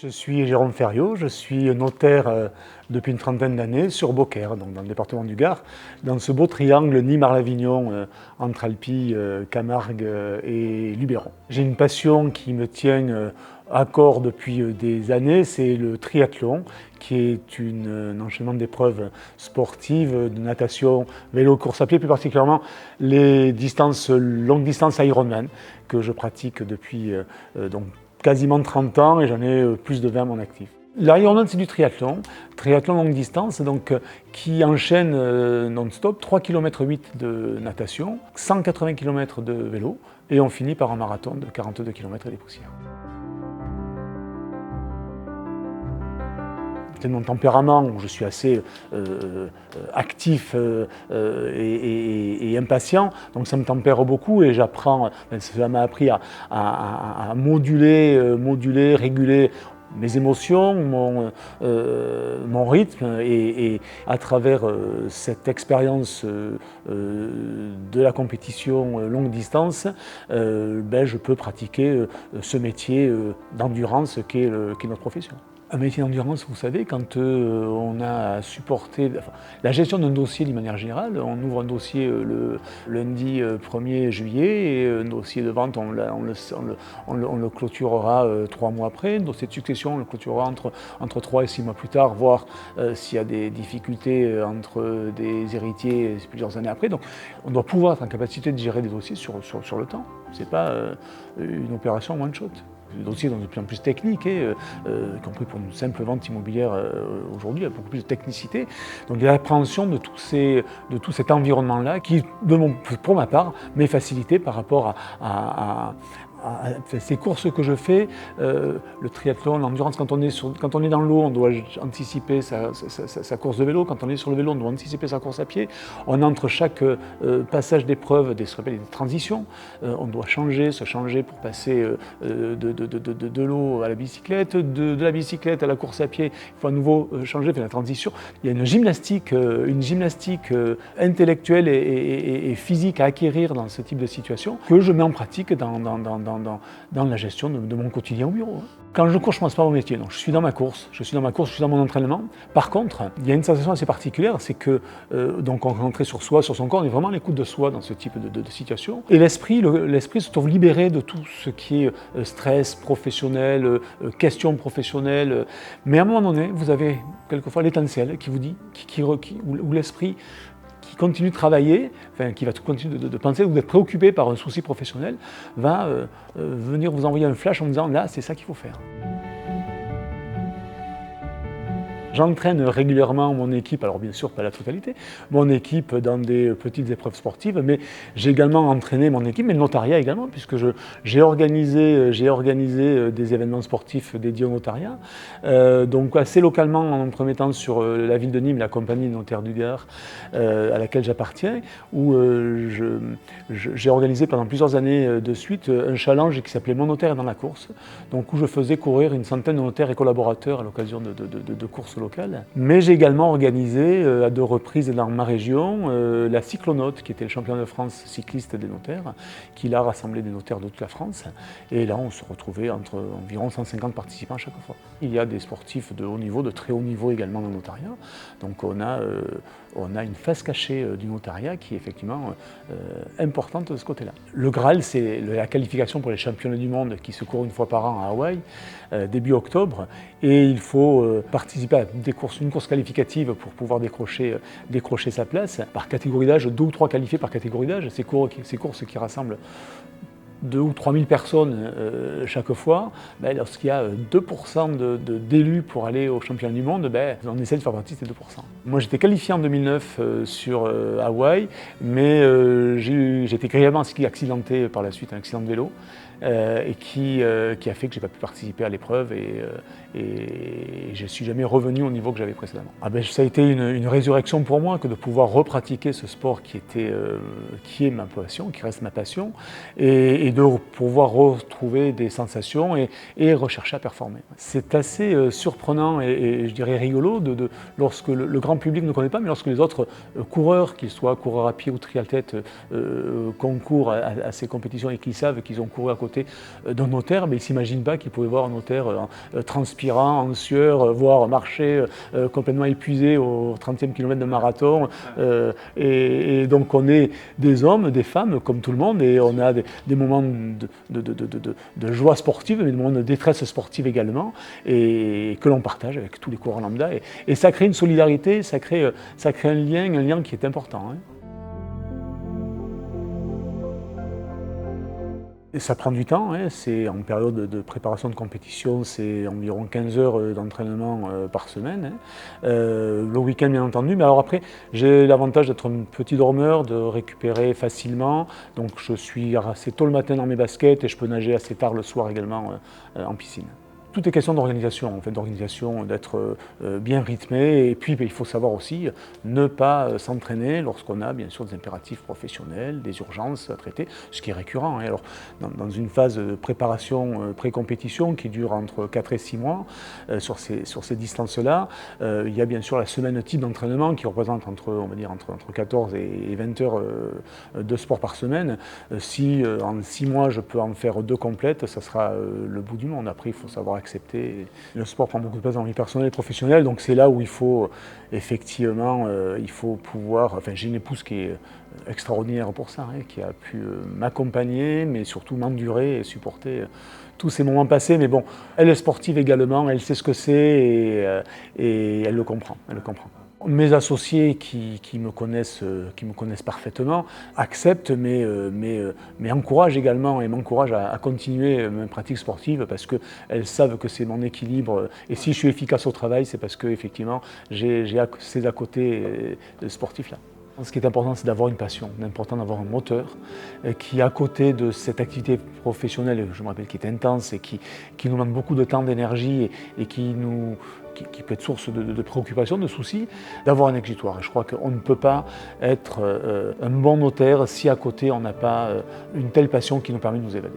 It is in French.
Je suis Jérôme Ferriot, je suis notaire depuis une trentaine d'années sur Beaucaire, donc dans le département du Gard, dans ce beau triangle Nîmes-Arles-Avignon entre Alpi, Camargue et Luberon. J'ai une passion qui me tient à corps depuis des années, c'est le triathlon, qui est un enchaînement d'épreuves sportives, de natation, vélo, course à pied, plus particulièrement les longues distances Ironman que je pratique depuis quasiment 30 ans et j'en ai plus de 20 à mon actif. L'Ironman, c'est du triathlon longue distance, qui enchaîne non-stop 3,8 km de natation, 180 km de vélo, et on finit par un marathon de 42 km et des poussières. C'est mon tempérament où je suis assez actif et impatient, donc ça me tempère beaucoup et j'apprends, ça m'a appris à moduler, réguler mes émotions, mon rythme et à travers cette expérience de la compétition longue distance, je peux pratiquer ce métier d'endurance qui est notre profession. Un métier d'endurance, vous savez, quand on a à supporter la gestion d'un dossier d'une manière générale, on ouvre un dossier le lundi 1er juillet et un dossier de vente, on le clôturera 3 mois après. Un dossier de succession, on le clôturera entre 3 et 6 mois plus tard, voire s'il y a des difficultés entre des héritiers plusieurs années après. Donc on doit pouvoir être en capacité de gérer des dossiers sur le temps. Ce n'est pas une opération one shot. Le dossier est de plus en plus technique, y compris pour une simple vente immobilière aujourd'hui, il y a beaucoup plus de technicité. Donc il y a l'appréhension de tout cet environnement-là qui, pour ma part, m'est facilité par rapport à ces courses que je fais, le triathlon, l'endurance, quand on est dans l'eau, on doit anticiper sa course de vélo. Quand on est sur le vélo, on doit anticiper sa course à pied. On a entre chaque passage d'épreuve des transitions. On doit se changer pour passer de l'eau à la bicyclette, de la bicyclette à la course à pied. Il faut à nouveau changer, faire la transition. Il y a une gymnastique intellectuelle et physique à acquérir dans ce type de situation que je mets en pratique dans la gestion de mon quotidien au bureau. Quand je cours, je ne pense pas à mon métier. Donc, je suis dans ma course, je suis dans mon entraînement. Par contre, il y a une sensation assez particulière, c'est que on rentre sur soi, sur son corps, on est vraiment à l'écoute de soi dans ce type de situation. Et l'esprit se trouve libéré de tout ce qui est stress professionnel, questions professionnelles. Mais à un moment donné, vous avez quelquefois l'étincelle qui vous dit, ou l'esprit qui continue de travailler, qui va continuer de penser, ou d'être préoccupé par un souci professionnel, va venir vous envoyer un flash en disant « là, c'est ça qu'il faut faire ». J'entraîne régulièrement mon équipe, alors bien sûr pas la totalité, mon équipe dans des petites épreuves sportives, mais j'ai également entraîné mon équipe, mais le notariat également, puisque j'ai organisé des événements sportifs dédiés au notariat, donc assez localement en premier temps sur la ville de Nîmes, la compagnie des notaires du Gard, à laquelle j'appartiens, où j'ai organisé pendant plusieurs années de suite un challenge qui s'appelait Mon notaire est dans la course, donc où je faisais courir une centaine de notaires et collaborateurs à l'occasion de courses locales. Mais j'ai également organisé à 2 reprises dans ma région la Cyclonaute, qui était le champion de France cycliste des notaires, qui a rassemblé des notaires de toute la France. Et là, on se retrouvait entre environ 150 participants à chaque fois. Il y a des sportifs de haut niveau, de très haut niveau également dans le notariat. Donc on a une face cachée du notariat qui est effectivement importante de ce côté-là. Le Graal, c'est la qualification pour les championnats du monde qui se courent une fois par an à Hawaï, début octobre. Et il faut participer à une course qualificative pour pouvoir décrocher sa place. Par catégorie d'âge, 2 ou 3 qualifiés par catégorie d'âge. Ces courses qui rassemblent 2 ou 3 000 personnes chaque fois, lorsqu'il y a 2% d'élus pour aller au championnat du monde, on essaie de faire partie de ces 2%. Moi j'étais qualifié en 2009 sur Hawaï, mais j'ai été grièvement accidenté par la suite, un accident de vélo, et qui a fait que je n'ai pas pu participer à l'épreuve et je ne suis jamais revenu au niveau que j'avais précédemment. Ça a été une résurrection pour moi que de pouvoir repratiquer ce sport qui est ma passion, qui reste ma passion, et de pouvoir retrouver des sensations et rechercher à performer. C'est assez surprenant et je dirais rigolo lorsque le grand public ne connaît pas, mais lorsque les autres coureurs, qu'ils soient coureurs à pied ou triathlètes, concourent à ces compétitions et qu'ils savent qu'ils ont couru à côté côté d'un notaire, mais il ne s'imagine pas qu'il pouvait voir un notaire transpirant, en sueur, voire marcher complètement épuisé au 30e kilomètre de marathon. Et donc on est des hommes, des femmes, comme tout le monde, et on a des moments de joie sportive, mais des moments de détresse sportive également, et que l'on partage avec tous les coureurs lambda. Et ça crée une solidarité, ça crée un lien qui est important. Hein. Et ça prend du temps, hein. C'est en période de préparation de compétition, c'est environ 15 heures d'entraînement par semaine. Hein. Le week-end bien entendu, mais alors après j'ai l'avantage d'être un petit dormeur, de récupérer facilement, donc je suis assez tôt le matin dans mes baskets et je peux nager assez tard le soir également en piscine. Tout est question d'organisation, en fait, d'être bien rythmé. Et puis, il faut savoir aussi ne pas s'entraîner lorsqu'on a bien sûr des impératifs professionnels, des urgences à traiter, ce qui est récurrent. Hein. Alors, dans une phase de préparation pré-compétition qui dure entre 4 et 6 mois, sur ces distances-là, il y a bien sûr la semaine type d'entraînement qui représente entre 14 et 20 heures de sport par semaine. Si en 6 mois je peux en faire 2 complètes, ça sera le bout du monde. Après, il faut savoir accepter. Le sport prend beaucoup de place dans la vie personnelle et professionnelle, donc c'est là où il faut effectivement, il faut pouvoir. Enfin, j'ai une épouse qui est extraordinaire pour ça, hein, qui a pu m'accompagner, mais surtout m'endurer et supporter tous ces moments passés. Mais bon, elle est sportive également, elle sait ce que c'est et elle le comprend. Elle le comprend. Mes associés qui me connaissent parfaitement acceptent, mais encouragent également et m'encouragent à continuer mes pratiques sportives parce qu'elles savent que c'est mon équilibre. Et si je suis efficace au travail, c'est parce que effectivement j'ai ces à côté sportifs-là. Ce qui est important, c'est d'avoir une passion, d'important d'avoir un moteur qui, à côté de cette activité professionnelle, je me rappelle, qui est intense et qui nous demande beaucoup de temps, d'énergie et qui peut être source de préoccupations, de soucis, d'avoir un exutoire. Et je crois qu'on ne peut pas être un bon notaire si à côté on n'a pas une telle passion qui nous permet de nous évader.